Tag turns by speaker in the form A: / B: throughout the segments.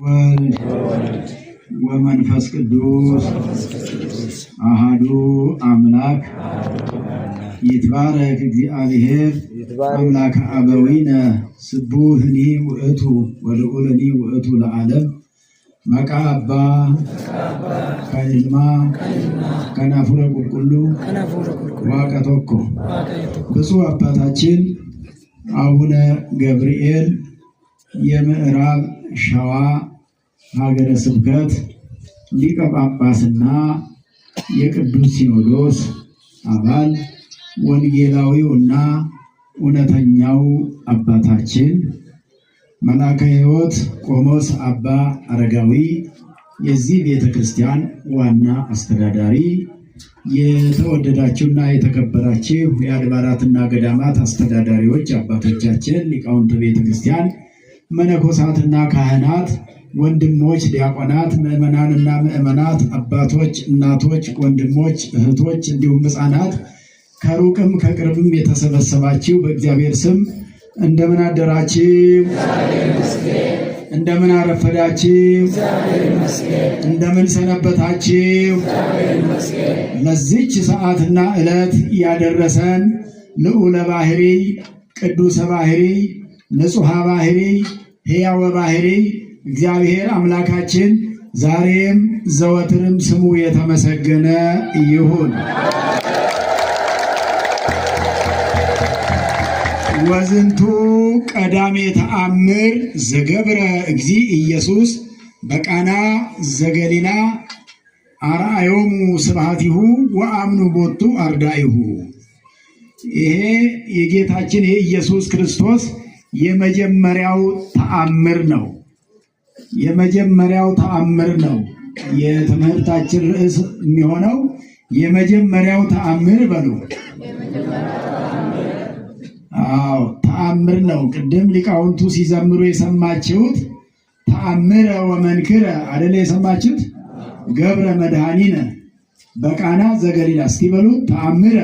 A: ወልድ ወመንፈስ ቅዱስ አሃዱ አምላክ ይትባረክ እግዚአብሔር አምላከ አበዊነ ስቡህኒ ውእቱ ወልዑልኒ ውእቱ ለዓለም መቃ አባ ከይልማ ከናፉረ ቁልቁሉ ዋቀቶኮ። ብፁዕ አባታችን አቡነ ገብርኤል የምዕራብ ሸዋ ሀገረ ስብከት ሊቀ ጳጳስና የቅዱስ ሲኖዶስ አባል ወንጌላዊውና እውነተኛው አባታችን መላከ ሕይወት ቆሞስ አባ አረጋዊ የዚህ ቤተ ክርስቲያን ዋና አስተዳዳሪ፣ የተወደዳችሁና የተከበራችሁ የአድባራትና ገዳማት አስተዳዳሪዎች አባቶቻችን፣ ሊቃውንተ ቤተ ክርስቲያን፣ መነኮሳትና ካህናት፣ ወንድሞች ዲያቆናት፣ ምዕመናንና ምዕመናት፣ አባቶች፣ እናቶች፣ ወንድሞች፣ እህቶች እንዲሁም ሕፃናት ከሩቅም ከቅርብም የተሰበሰባችሁ በእግዚአብሔር ስም እንደምን አደራችሁ? እንደምን አረፈዳችሁ? እንደምን ሰነበታችሁ? ለዚች ሰዓትና ዕለት ያደረሰን ልዑለ ባሕሪ ቅዱሰ ባሕሪ ንጹሐ ባሕሪ ሕያወ ባሕሪ እግዚአብሔር አምላካችን ዛሬም ዘወትርም ስሙ የተመሰገነ ይሁን። ወዝንቱ ቀዳሜ ተአምር ዘገብረ እግዚእ ኢየሱስ በቃና ዘገሊላ አርአዮሙ ስብሐቲሁ ወአምኑ ቦቱ አርዳኢሁ። ይሄ የጌታችን የኢየሱስ ክርስቶስ የመጀመሪያው ተአምር ነው። የመጀመሪያው ተአምር ነው። የትምህርታችን ርዕስ የሚሆነው የመጀመሪያው ተአምር በሉ። አዎ ተአምር ነው። ቅድም ሊቃውንቱ ሲዘምሩ የሰማችሁት ተአምረ ወመንክረ አይደለ? የሰማችሁት ገብረ መድኃኒነ በቃና ዘገሊላ። እስቲ በሉ ተአምረ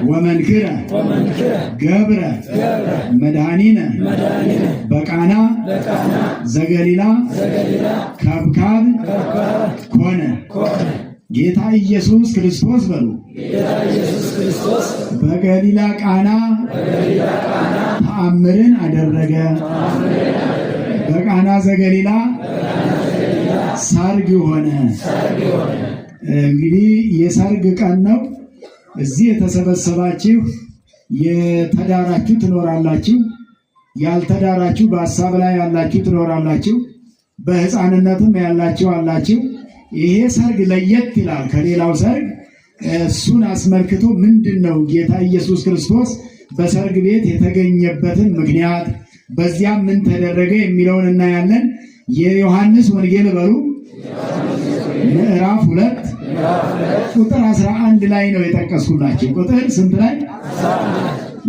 A: ወመንክረ ገብረ መድኃኒነ በቃና ዘገሊላ ከብካብ ኮነ። ጌታ ኢየሱስ ክርስቶስ በሉ በገሊላ ቃና ተአምርን አደረገ። በቃና ዘገሊላ ሰርግ ሆነ። እንግዲህ የሰርግ ቀን ነው። እዚህ የተሰበሰባችሁ የተዳራችሁ ትኖራላችሁ፣ ያልተዳራችሁ በሀሳብ ላይ ያላችሁ ትኖራላችሁ፣ በሕፃንነትም ያላችሁ አላችሁ። ይሄ ሰርግ ለየት ይላል ከሌላው ሰርግ። እሱን አስመልክቶ ምንድን ነው ጌታ ኢየሱስ ክርስቶስ በሰርግ ቤት የተገኘበትን ምክንያት፣ በዚያም ምን ተደረገ የሚለውን እናያለን። የዮሐንስ ወንጌል በሉ ምዕራፍ 2 ቁጥር 11 ላይ ነው የጠቀስኩላችሁ። ቁጥር ስንት ላይ?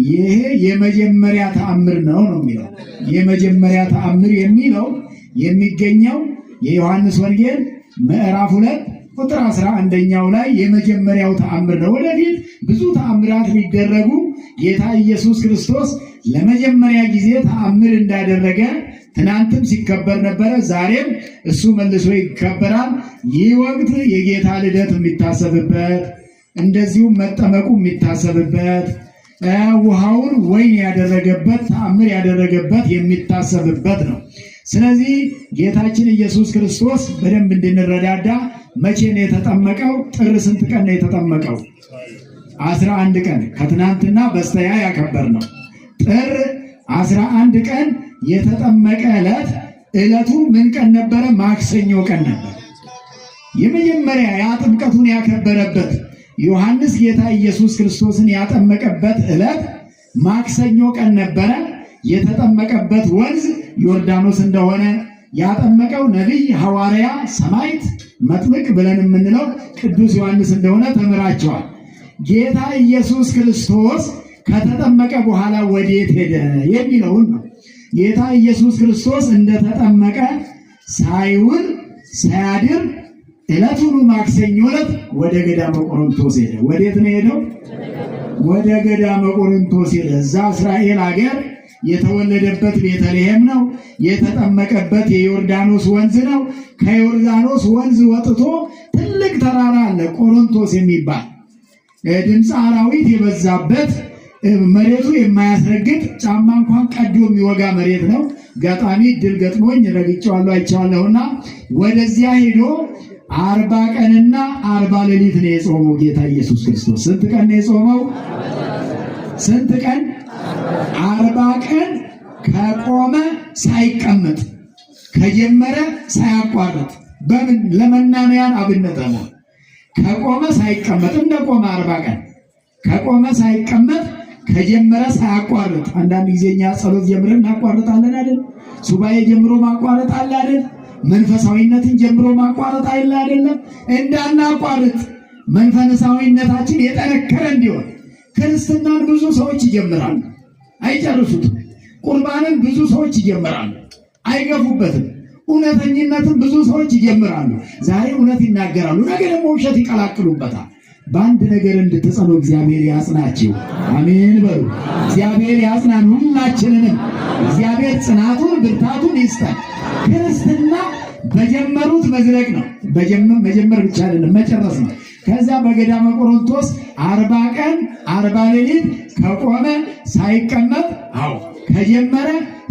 A: ይሄ የመጀመሪያ ተአምር ነው የሚለው። የመጀመሪያ ተአምር የሚለው የሚገኘው የዮሐንስ ወንጌል ምዕራፍ 2 ቁጥር 11ኛው ላይ የመጀመሪያው ተአምር ነው። ወደፊት ብዙ ተአምራት ሊደረጉ ጌታ ኢየሱስ ክርስቶስ ለመጀመሪያ ጊዜ ተአምር እንዳደረገ ትናንትም ሲከበር ነበረ፣ ዛሬም እሱ መልሶ ይከበራል። ይህ ወቅት የጌታ ልደት የሚታሰብበት፣ እንደዚሁም መጠመቁ የሚታሰብበት፣ ውሃውን ወይን ያደረገበት ተአምር ያደረገበት የሚታሰብበት ነው። ስለዚህ ጌታችን ኢየሱስ ክርስቶስ በደንብ እንድንረዳዳ መቼ ነው የተጠመቀው? ጥር ስንት ቀን ነው የተጠመቀው? 11 ቀን ከትናንትና በስተያ ያከበር ነው። ጥር 11 ቀን የተጠመቀ ዕለቱ ምን ቀን ነበረ? ማክሰኞ ቀን ነበር። የመጀመሪያ ያ ጥምቀቱን ያከበረበት ዮሐንስ ጌታ ኢየሱስ ክርስቶስን ያጠመቀበት ዕለት ማክሰኞ ቀን ነበረ። የተጠመቀበት ወንዝ ዮርዳኖስ እንደሆነ፣ ያጠመቀው ነቢይ ሐዋርያ ሰማዕት መጥምቅ ብለን የምንለው ቅዱስ ዮሐንስ እንደሆነ ተምራቸዋል። ጌታ ኢየሱስ ክርስቶስ ከተጠመቀ በኋላ ወዴት ሄደ የሚለውን ነው። ጌታ ኢየሱስ ክርስቶስ እንደተጠመቀ ሳይውል ሳያድር ዕለቱን ማክሰኞ ዕለት ወደ ገዳመ ቆሮንቶስ ሄደ። ወዴት ነው ሄደው? ወደ ገዳመ ቆሮንቶስ ሄደ። እዛ እስራኤል ሀገር የተወለደበት ቤተልሔም ነው። የተጠመቀበት የዮርዳኖስ ወንዝ ነው። ከዮርዳኖስ ወንዝ ወጥቶ ትልቅ ተራራ አለ ቆሮንቶስ የሚባል ድምፅ አራዊት የበዛበት መሬቱ የማያስረግጥ ጫማ እንኳን ቀዶ የሚወጋ መሬት ነው። ጋጣሚ ድል ገጥሞኝ ረግጬዋለሁ አይቼዋለሁና ወደዚያ ሄዶ 40 ቀንና 40 ሌሊት ነው የጾመው ጌታ ኢየሱስ ክርስቶስ። ስንት ቀን ነው የጾመው? ስንት ቀን? 40 ቀን ከቆመ ሳይቀመጥ ከጀመረ ሳያቋርጥ። በምን ለመናንያን አብነት ነው። ከቆመ ሳይቀመጥ እንደቆመ 40 ቀን ከቆመ ሳይቀመጥ ከጀመረ ሳያቋርጥ። አንዳንድ ጊዜኛ ጸሎት ጀምረን እናቋርጣለን አይደል? ሱባኤ ጀምሮ ማቋረጥ አለ አይደል? መንፈሳዊነትን ጀምሮ ማቋረጥ አይደል? አይደለም። እንዳናቋርጥ መንፈሳዊነታችን የጠነከረ እንዲሆን ክርስትናን ብዙ ሰዎች ይጀምራሉ፣ አይጨርሱትም። ቁርባንን ብዙ ሰዎች ይጀምራሉ፣ አይገፉበትም። እውነተኝነትን ብዙ ሰዎች ይጀምራሉ። ዛሬ እውነት ይናገራሉ፣ ነገ ደግሞ ውሸት ይቀላቅሉበታል። በአንድ ነገር እንድትጸኑ እግዚአብሔር ያጽናችሁ። አሜን በሉ። እግዚአብሔር ያጽናን ሁላችንንም። እግዚአብሔር ጽናቱን ብርታቱን ይስጠን። ክርስትና በጀመሩት መዝለቅ ነው። መጀመር ብቻ አይደለም መጨረስ ነው። ከዛ በገዳመ ቆሮንቶስ 40 ቀን 40 ሌሊት ከቆመ ሳይቀመጥ፣ አዎ ከጀመረ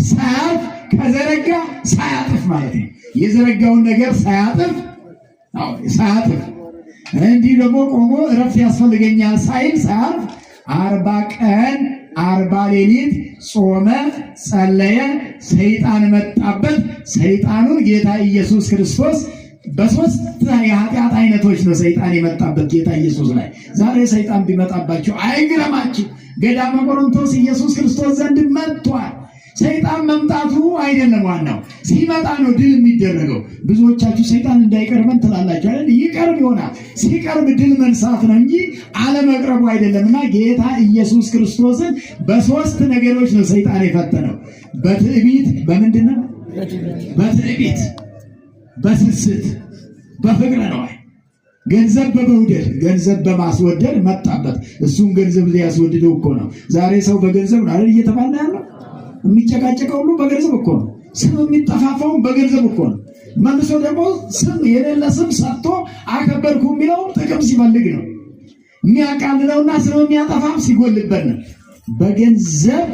A: ሳያርፍ፣ ከዘረጋ ሳያጥፍ ማለት ነው። የዘረጋውን ነገር ሳያጥፍ፣ አዎ ሳያጥፍ እንዲህ ደግሞ ቆሞ እረፍት ያስፈልገኛል ሳይል ሳያርፍ 40 ቀን 40 ሌሊት ጾመ፣ ጸለየ። ሰይጣን መጣበት። ሰይጣኑን ጌታ ኢየሱስ ክርስቶስ በሶስት የኃጢአት አይነቶች ነው ሰይጣን የመጣበት ጌታ ኢየሱስ ላይ። ዛሬ ሰይጣን ቢመጣባችሁ አይግረማችሁ። ገዳመ ቆሮንቶስ ኢየሱስ ክርስቶስ ዘንድ መጥቷል። ሰይጣን መምጣቱ አይደለም ዋናው፣ ሲመጣ ነው ድል የሚደረገው። ብዙዎቻችሁ ሰይጣን እንዳይቀርበን ትላላችሁ አይደል? ይቀርብ ይሆናል። ሲቀርብ ድል መንሳት ነው እንጂ አለመቅረቡ አይደለምና ጌታ ኢየሱስ ክርስቶስን በሶስት ነገሮች ነው ሰይጣን የፈተነው። በትዕቢት፣ በምንድን ነው? በትዕቢት፣ በስስት፣ በፍቅረ ነዋይ፣ ገንዘብ በመውደድ ገንዘብ በማስወደድ መጣበት። እሱም ገንዘብ ሊያስወድደው እኮ ነው። ዛሬ ሰው በገንዘብ ነው አይደል እየተባለ ያለው? የሚጨቃጨቀው ሁሉ በገንዘብ እኮ ነው። ስም የሚጠፋፋው በገንዘብ እኮ ነው። መልሶ ደግሞ ስም የሌለ ስም ሰጥቶ አከበርኩ የሚለው ጥቅም ሲፈልግ ነው። የሚያቃልለውና ስም የሚያጠፋም ሲጎልበት ነው። በገንዘብ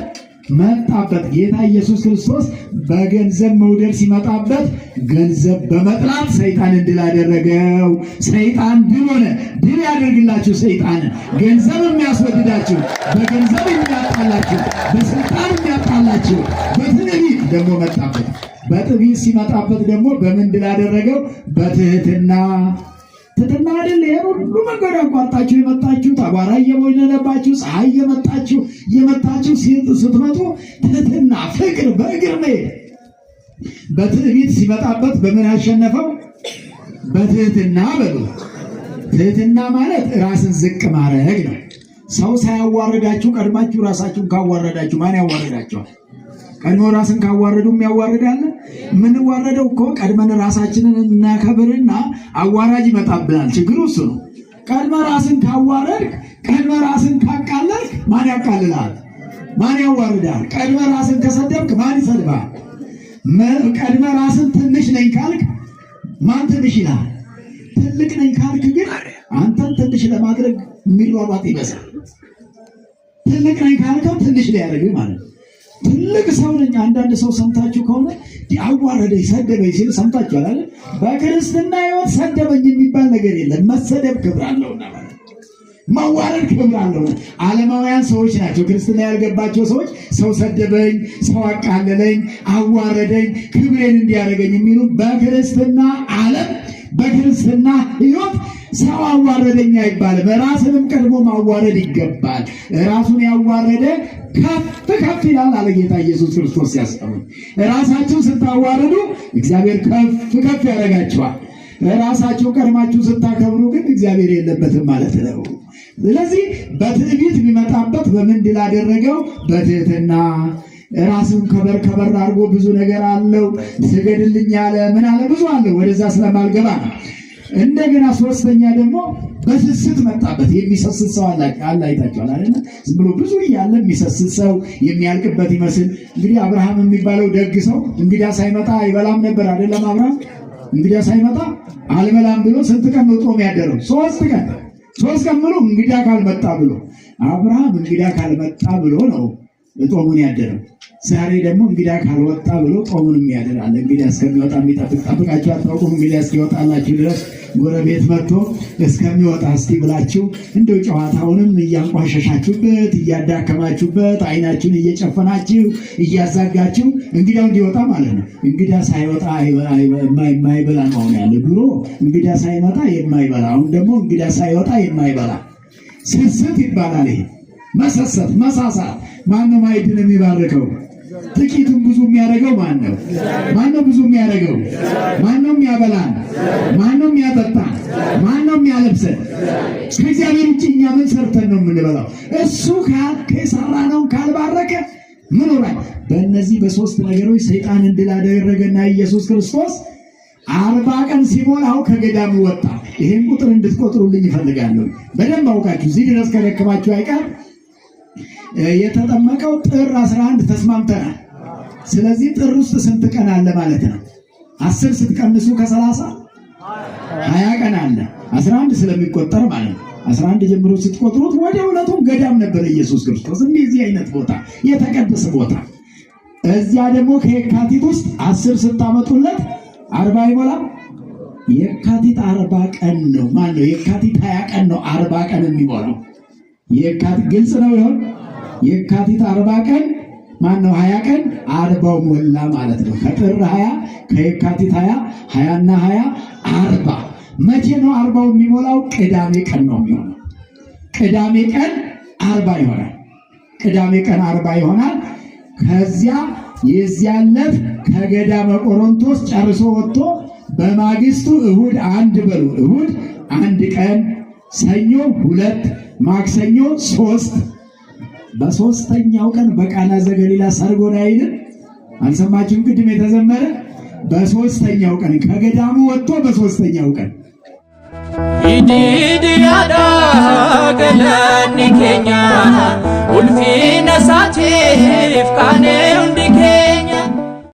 A: መጣበት። ጌታ ኢየሱስ ክርስቶስ በገንዘብ መውደድ ሲመጣበት ገንዘብ በመጥላት ሰይጣንን ድል አደረገው። ሰይጣን ድል ሆነ። ድል ያደርግላችሁ ሰይጣንን። ገንዘብ የሚያስወድዳችሁ፣ በገንዘብ የሚያጣላችሁ፣ በስልጣን የሚያጣላችሁ፣ በትዕቢት ደግሞ መጣበት። በትዕቢት ሲመጣበት ደግሞ በምን ድል አደረገው? በትህትና። ትህትና አይደል? ይሄን ሁሉ መንገድ አቋርጣችሁ የመጣችሁት አቧራ እየቦነነባችሁ ፀሐይ የመታችሁ ስትመጡ ትህትና፣ ፍቅር በእግር መሄድ። በትዕቢት ሲመጣበት በምን አሸነፈው? በትህትና በሉ። ትህትና ማለት ራስን ዝቅ ማድረግ ነው። ሰው ሳያዋርዳችሁ ቀድማችሁ ራሳችሁን ካዋረዳችሁ ማን ያዋርዳችኋል? ቀድሞ ራስን ካዋረዱም ያዋርዳል። የምንዋረደው እኮ ቀድመን ራሳችንን እናከብርና አዋራጅ ይመጣብናል። ችግሩ እሱ ነው። ቀድመ ራስን ካዋረድክ፣ ቀድመ ራስን ካቃለልክ ማን ያቃልላል? ማን ያዋርዳል? ቀድመ ራስን ከሰደብክ ማን ይሰድባል? ቀድመ ራስን ትንሽ ነኝ ካልክ ማን ትንሽ ይላል? ትልቅ ነኝ ካልክ ግን አንተን ትንሽ ለማድረግ የሚሯሯጥ ይበዛል። ትልቅ ነኝ ካልከው ትንሽ ሊያደርግ ማለት ነው። ትልቅ ሰው ነኝ። አንዳንድ ሰው ሰምታችሁ ከሆነ አዋረደኝ፣ ሰደበኝ ሲል ሰምታችኋል አይደል? በክርስትና ሕይወት ሰደበኝ የሚባል ነገር የለም። መሰደብ ክብር አለውና ማለት መዋረድ ክብር አለውና። ዓለማውያን ሰዎች ናቸው፣ ክርስትና ያልገባቸው ሰዎች ሰው ሰደበኝ፣ ሰው አቃለለኝ፣ አዋረደኝ፣ ክብሬን እንዲያደርገኝ የሚሉ በክርስትና ዓለም በክርስትና ሕይወት ሰው አዋረደኝ አይባልም። ራስንም ቀድሞ ማዋረድ ይገባል። ራሱን ያዋረደ ከፍ ከፍ ይላል አለ ጌታ ኢየሱስ ክርስቶስ ሲያስተምር። ራሳችሁ ስታዋርዱ እግዚአብሔር ከፍ ከፍ ያደርጋችኋል። ራሳችሁ ቀድማችሁ ስታከብሩ ግን እግዚአብሔር የለበትም ማለት ነው። ስለዚህ በትዕቢት የሚመጣበት በምን ድል አደረገው? በትህትና። ራሱን ከበር አድርጎ ብዙ ነገር አለው። ስገድልኝ አለ፣ ምን አለ፣ ብዙ አለው። ወደዛ ስለማልገባ ነው። እንደገና ሶስተኛ ደግሞ በስስት መጣበት። የሚሰስት ሰው አለ አይታችኋል አይደል? ዝም ብሎ ብዙ እያለ የሚሰስት ሰው የሚያልቅበት ይመስል እንግዲህ አብርሃም የሚባለው ደግ ሰው እንግዳ ሳይመጣ አይበላም ነበር አይደለም? አብርሃም እንግዳ ሳይመጣ አልበላም ብሎ ስንት ቀን ነው ጾም ያደረው? 3 ቀን። 3 ቀን ብሎ እንግዳ ካልመጣ ብሎ አብርሃም እንግዳ ካልመጣ ብሎ ነው ጾሙን ያደረው። ዛሬ ደግሞ እንግዳ ካልወጣ ብሎ ጾሙን ያደራል። እንግዳ እስከሚወጣ ጠብቃችሁ አታውቁም? እንግዳ እስኪወጣላችሁ ድረስ ጎረቤት መጥቶ እስከሚወጣ እስቲ ብላችሁ እንደው ጨዋታውንም እያንቋሸሻችሁበት እያዳከማችሁበት አይናችሁን እየጨፈናችሁ እያዛጋችሁ እንግዳው እንዲወጣ ማለት ነው። እንግዳ ሳይወጣ የማይበላ ነው ያለ። ድሮ እንግዳ ሳይመጣ የማይበላ፣ አሁን ደግሞ እንግዳ ሳይወጣ የማይበላ ስስት ይባላል። ይሄ መሰሰት፣ መሳሳት። ማነው ማዕድን የሚባርከው? ጥቂቱን ብዙ የሚያደርገው ማን ነው? ማነው ብዙ የሚያደርገው? ማነው የሚያበላን? ማነው የሚያጠጣን? ማነው የሚያለብሰን? ከእግዚአብሔር ውጭ እኛ ምን ሰርተን ነው የምንበላው? እሱ ከሰራነውን ካልባረከ ምን ሆናል? በእነዚህ በሶስት ነገሮች ሰይጣን ድል አደረገና ኢየሱስ ክርስቶስ 40 ቀን ሲሞላው ከገዳሙ ወጣ። ይሄን ቁጥር እንድትቆጥሩልኝ ይፈልጋለሁ። በደንብ አውቃችሁ እዚህ ድረስ ከደከማችሁ አይቀር የተጠመቀው ጥር 11 ተስማምተናል። ስለዚህ ጥር ውስጥ ስንት ቀን አለ ማለት ነው? 10 ስትቀንሱ ከ30 20 ቀን አለ። 11 ስለሚቆጠር ማለት ነው። 11 ጀምሮ ስትቆጥሩት ወደ ሁለቱም ገዳም ነበር ኢየሱስ ክርስቶስ። እንደዚህ አይነት ቦታ፣ የተቀደሰ ቦታ። እዚያ ደግሞ ከየካቲት ውስጥ 10 ስታመጡለት 40 አይሞላም። የካቲት 40 ቀን ነው ማለት ነው። የካቲት 20 ቀን ነው 40 ቀን የሚሞላው። የካቲት ግልጽ ነው ይሆን? የካቲት 40 ቀን ማን ነው? 20 ቀን 40 ሞላ ማለት ነው። ከጥር 20 ከየካቲት 20 20 እና 20 40። መቼ ነው 40 የሚሞላው? ቅዳሜ ቀን ነው የሚሆነው። ቅዳሜ ቀን 40 ይሆናል። ቅዳሜ ቀን 40 ይሆናል። ከዚያ የዚያለት ከገዳመ ቆሮንቶስ ጨርሶ ወጥቶ በማግስቱ እሁድ 1 በሉ። እሁድ 1 ቀን፣ ሰኞ 2፣ ማክሰኞ 3። በሶስተኛው ቀን በቃና ዘገሊላ ሰርግ ሆነ አይደል? አልሰማችሁም? ቅድም የተዘመረ በሶስተኛው ቀን ከገዳሙ ወጥቶ በሶስተኛው ቀን